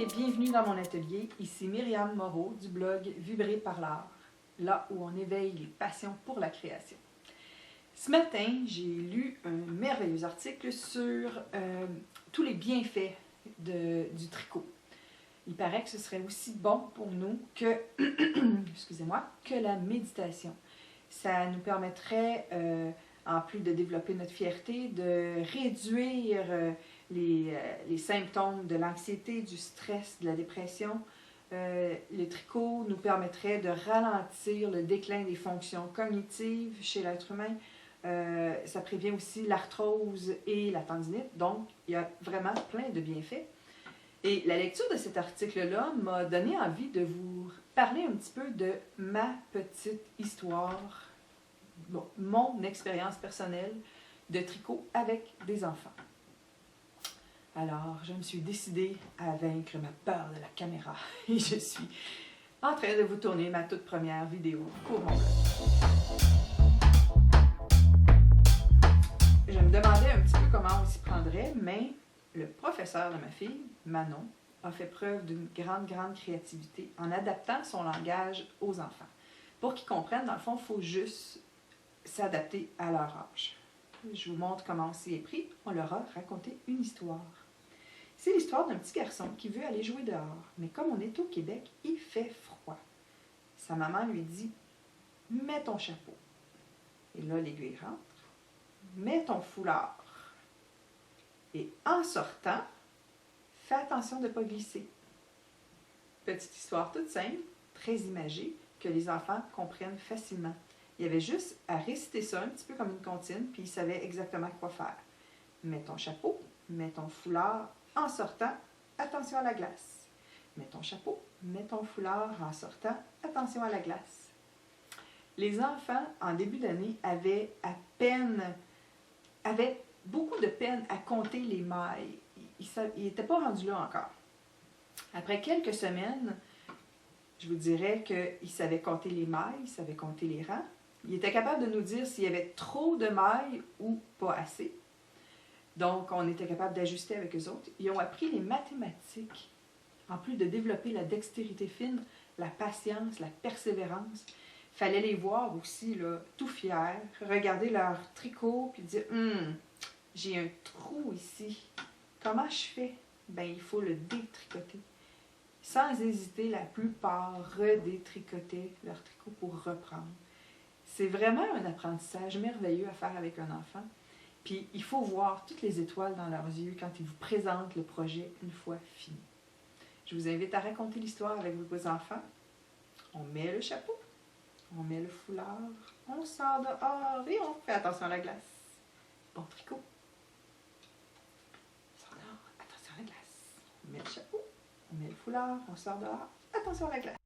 et bienvenue dans mon atelier. Ici Myriam Moreau du blog Vibrer par l'art, là où on éveille les passions pour la création. Ce matin, j'ai lu un merveilleux article sur tous les bienfaits du tricot. Il paraît que ce serait aussi bon pour nous que, excusez-moi, que la méditation. Ça nous permettrait, en plus de développer notre fierté, de réduire les symptômes de l'anxiété, du stress, de la dépression. Le tricot nous permettrait de ralentir le déclin des fonctions cognitives chez l'être humain. Ça prévient aussi l'arthrose et la tendinite. Donc, il y a vraiment plein de bienfaits. Et la lecture de cet article-là m'a donné envie de vous parler un petit peu de ma petite histoire, mon expérience personnelle de tricot avec des enfants. Alors, je me suis décidée à vaincre ma peur de la caméra et je suis en train de vous tourner ma toute première vidéo pour mon blog. Je me demandais un petit peu comment on s'y prendrait, mais le professeur de ma fille, Manon, a fait preuve d'une grande créativité en adaptant son langage aux enfants. Pour qu'ils comprennent, dans le fond, il faut juste s'adapter à leur âge. Je vous montre comment on s'y est pris. On leur a raconté une histoire. C'est l'histoire d'un petit garçon qui veut aller jouer dehors. Mais comme on est au Québec, il fait froid. Sa maman lui dit « Mets ton chapeau ». Et là, l'aiguille rentre. « Mets ton foulard ». Et en sortant, fais attention de ne pas glisser. Petite histoire toute simple, très imagée, que les enfants comprennent facilement. Il y avait juste à réciter ça un petit peu comme une comptine, puis ils savaient exactement quoi faire. Mets ton chapeau, mets ton foulard, en sortant, attention à la glace. Mets ton chapeau, mets ton foulard, en sortant, attention à la glace. Les enfants, en début d'année, avaient beaucoup de peine à compter les mailles. Ils n'étaient pas rendus là encore. Après quelques semaines, je vous dirais qu'ils savaient compter les mailles, ils savaient compter les rangs. Ils étaient capables de nous dire s'il y avait trop de mailles ou pas assez. Donc, on était capable d'ajuster avec eux autres. Ils ont appris les mathématiques, en plus de développer la dextérité fine, la patience, la persévérance. Il fallait les voir aussi, là, tout fiers, regarder leur tricot, puis dire « j'ai un trou ici. Comment je fais? » Ben, il faut le détricoter. Sans hésiter, la plupart redétricotaient leur tricot pour reprendre. C'est vraiment un apprentissage merveilleux à faire avec un enfant. Puis, il faut voir toutes les étoiles dans leurs yeux quand ils vous présentent le projet une fois fini. Je vous invite à raconter l'histoire avec vos enfants. On met le chapeau, on met le foulard, on sort dehors et on fait attention à la glace. Bon tricot. On sort dehors, attention à la glace. On met le chapeau, on met le foulard, on sort dehors, attention à la glace.